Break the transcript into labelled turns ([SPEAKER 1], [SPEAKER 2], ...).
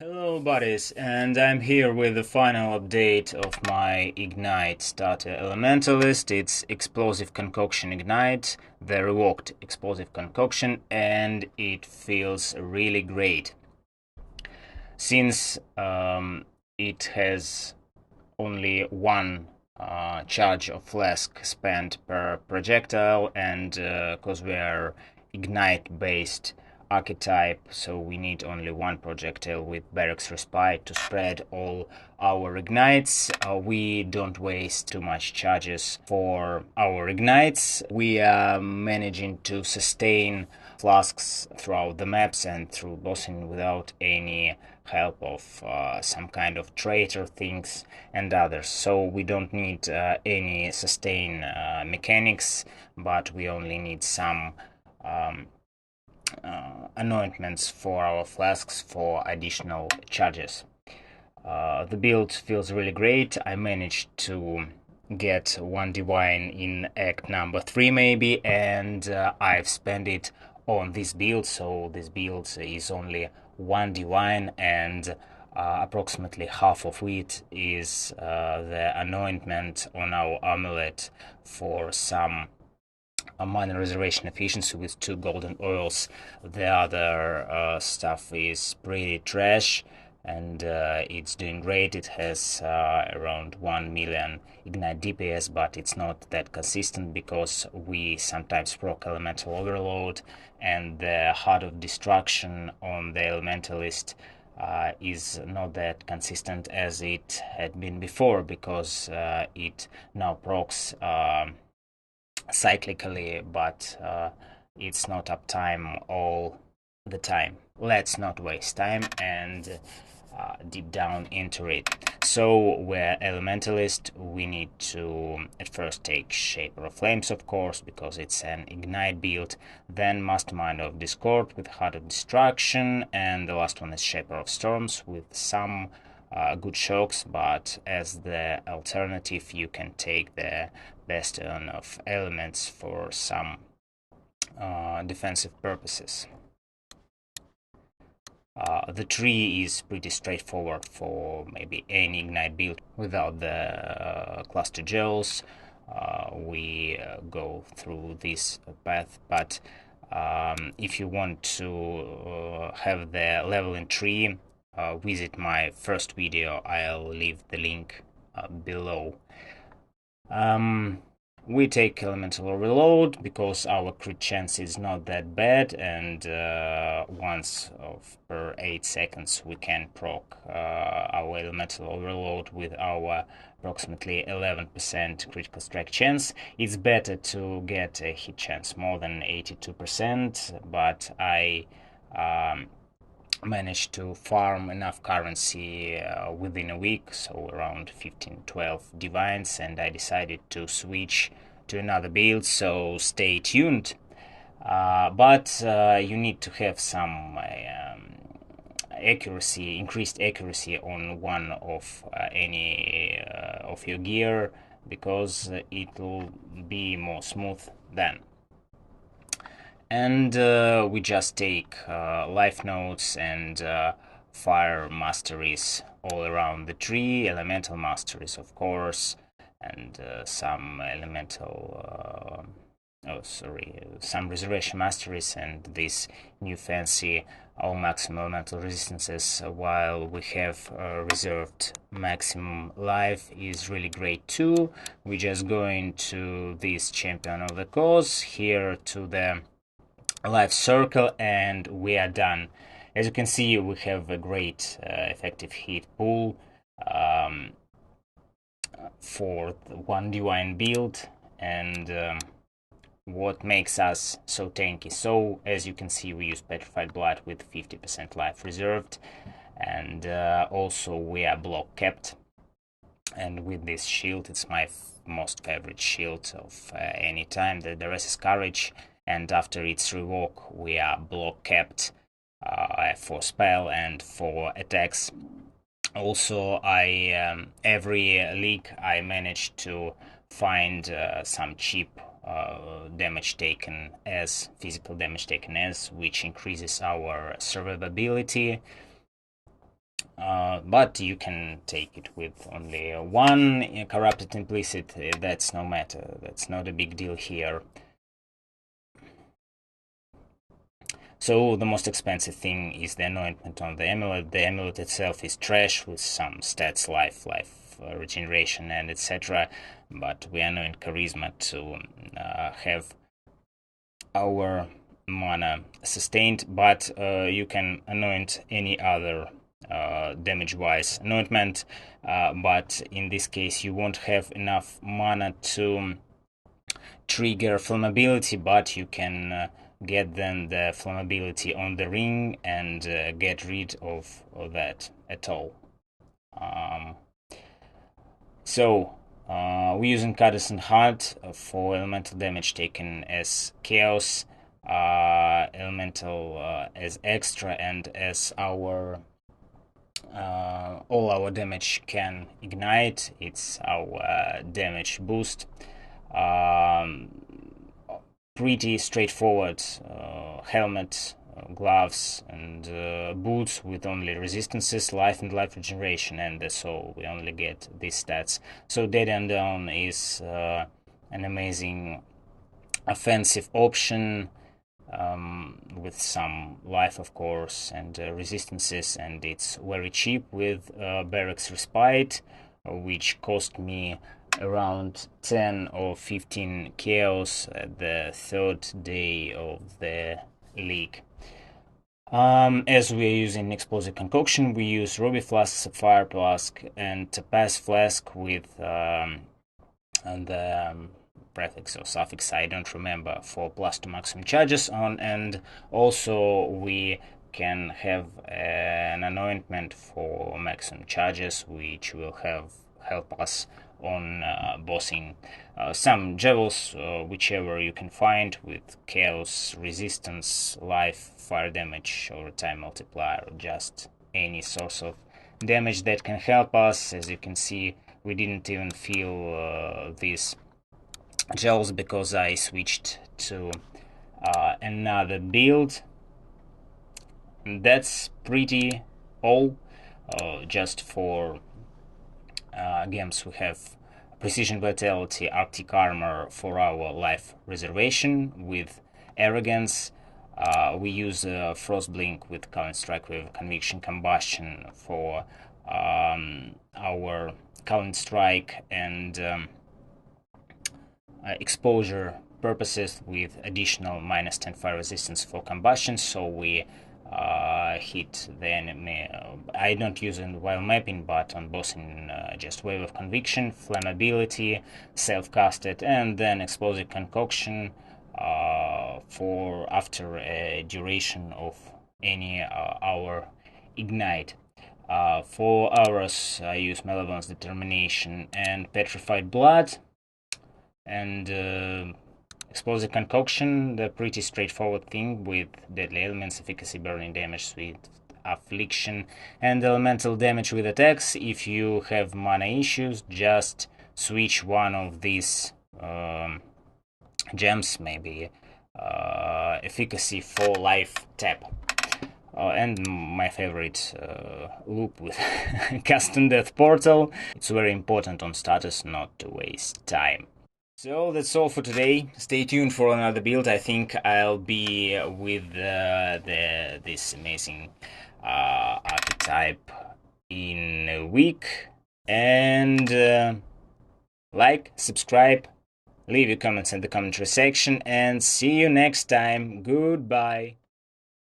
[SPEAKER 1] Hello buddies, and I'm here with the final update of my Ignite starter elementalist. It's Explosive Concoction Ignite, the reworked Explosive Concoction, and it feels really great. Since it has only one charge of flask spent per projectile, and because we are Ignite based archetype, so we need only one projectile with barracks respite to spread all our ignites. We don't waste too much charges for our ignites. We are managing to sustain flasks throughout the maps and through bossing without any help of some kind of traitor things and others. So we don't need any sustain mechanics, but we only need some anointments for our flasks for additional charges. The build feels really great. I managed to get one divine in act number 3 maybe, and I've spent it on this build, so this build is only one divine, and approximately half of it is the anointment on our amulet for some minor reservation efficiency with 2 golden oils. The other stuff is pretty trash, and it's doing great. It has around 1 million ignite DPS, but it's not that consistent because we sometimes proc elemental overload, and the heart of destruction on the elementalist is not that consistent as it had been before, because it now procs cyclically, but it's not uptime all the time. Let's not waste time and deep down into it. So we're elementalist. We need to at first take Shaper of Flames, of course, because it's an ignite build, then Mastermind of Discord with Heart of Destruction, and the last one is Shaper of Storms with some good shocks, but as the alternative you can take the bastion of elements for some defensive purposes. The tree is pretty straightforward for maybe any ignite build without the cluster gels. We go through this path, but if you want to have the leveling tree, visit my first video. I'll leave the link below. We take elemental overload because our crit chance is not that bad, and once per 8 seconds we can proc our elemental overload with our approximately 11% critical strike chance. It's better to get a hit chance more than 82%, but I managed to farm enough currency within a week, so around 15-12 divines, and I decided to switch to another build, so stay tuned. But you need to have some accuracy, increased accuracy on one of any of your gear, because it will be more smooth then. And we just take life notes and fire masteries all around the tree, elemental masteries of course, and some elemental some resurrection masteries, and this new fancy all maximum elemental resistances while we have reserved maximum life is really great too. We're just going to this champion of the cause, here to the life circle, and we are done. As you can see, we have a great effective hit pool for the one divine build, and what makes us so tanky. So as you can see, we use petrified blood with 50% life reserved, and also we are block kept, and with this shield, it's my most favorite shield of any time, the Duresis Courage, and after its rework we are block kept for spell and for attacks. Also, I every league I managed to find some cheap damage taken as, physical damage taken as, which increases our survivability. but you can take it with only one corrupted implicit. That's no matter. That's not a big deal here. So the most expensive thing is the anointment on the amulet. The amulet itself is trash with some stats, life, regeneration, and etc. But we anoint charisma to have our mana sustained. But you can anoint any other damage-wise anointment. But in this case, you won't have enough mana to trigger flammability, but you can get then the flammability on the ring and get rid of that at all. So we're using Cadison Heart for elemental damage taken as chaos, elemental as extra, and as our all our damage can ignite. It's our damage boost. Pretty straightforward helmet, gloves, and boots with only resistances, life and life regeneration, and so we only get these stats. So Dead Unknown is an amazing offensive option with some life, of course, and resistances, and it's very cheap with Barracks Respite, which cost me around 10 or 15 chaos at the third day of the league. As we are using Explosive Concoction, we use Ruby Flask, Sapphire Flask, and Topaz Flask with the prefix or suffix I don't remember for +2 maximum charges on, and also we can have an anointment for maximum charges, which will help us on bossing some jewels, whichever you can find, with chaos, resistance, life, fire damage, or time multiplier, or just any source of damage that can help us. As you can see, we didn't even feel these gels because I switched to another build. And that's pretty all. Just for games, we have Precision Vitality, Arctic Armor for our life reservation with Arrogance. We use Frostblink with Current Strike with Conviction Combustion for our Current Strike and exposure purposes with additional -10 fire resistance for combustion, so we hit the enemy. I don't use it while mapping, but on bossing just Wave of Conviction, Flammability, self-casted, and then Explosive Concoction for after a duration of any hour ignite. For hours I use Malevolence, Determination, and Petrified Blood. And Explosive Concoction, the pretty straightforward thing with Deadly Elements, Efficacy, Burning Damage with Affliction, and Elemental Damage with attacks. If you have mana issues, just switch one of these gems, maybe Efficacy for Life tap. And my favorite loop with Custom Death Portal. It's very important on status not to waste time. So that's all for today. Stay tuned for another build. I think I'll be with this amazing archetype in a week. And like, subscribe, leave your comments in the commentary section, and see you next time. Goodbye.